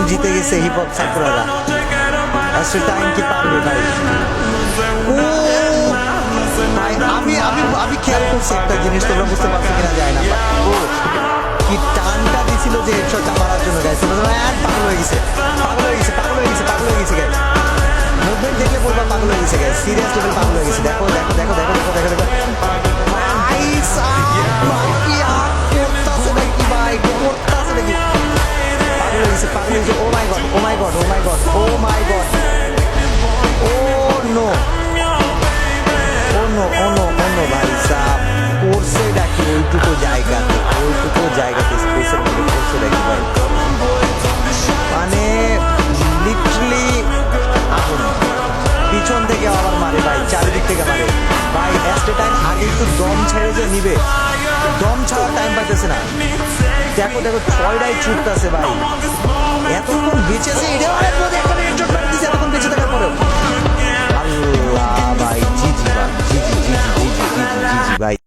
জিতে গেছে hip hop ছাত্ররা। এক্সট্রা টাইম কি পারবে ভাই? ও ভাই, আমি আমি আমি খেয়াল করছি একটা জিনিস, তোমরা বুঝতে পারছো কিনা যায় না, ও কি টানটা দিছিল যে হেডশটটা মারার জন্য গাইছে, পাগল হয়ে গেছে, পাগল হয়ে গেছে, পাগল হয়ে গেছে, পাগল হয়ে গেছে গাইছে। মুভমেন্ট দেখলে বলবা পাগল হয়ে গেছে গাইছে, সিরিয়াস লেভেল পাগল হয়ে গেছে। দেখো দেখো দেখো দেখো দেখো দেখো দেখো ভাই সাহেব, কি আর করতাছে নাকি ভাই, করতাছে নাকি? পাগল হয়ে গেছে, পাগল হয়ে গেছে। ও মাই গড, ও মাই গড, ও মাই গড, ও মাই গড, ও নো, ও নো, ও নো, ও নো ভাই সাহেব, করছে নাকি ওইটুকু জায়গাতে, ওইটুকু জায়গাতে স্পেসের মধ্যে করছে নাকি ভাই? মানে লিটারালি আগুন, পিছন থেকে আবার মারে ভাই, চারিদিক থেকে মারে ভাই। এক্সট্রা টাইম আগে একটু দম ছেড়ে যে নিবে, দম ছাড়া টাইম পাইতেছে না। দেখো দেখো ছয়টাই ছুটতেছে ভাই, এতক্ষণ বেঁচেছে, এটাও এতক্ষণ বেঁচে থাকার পরেও আল্লাহ ভাই, জি জি ভাই, জি জি জি জি জি জি জি জি ভাই।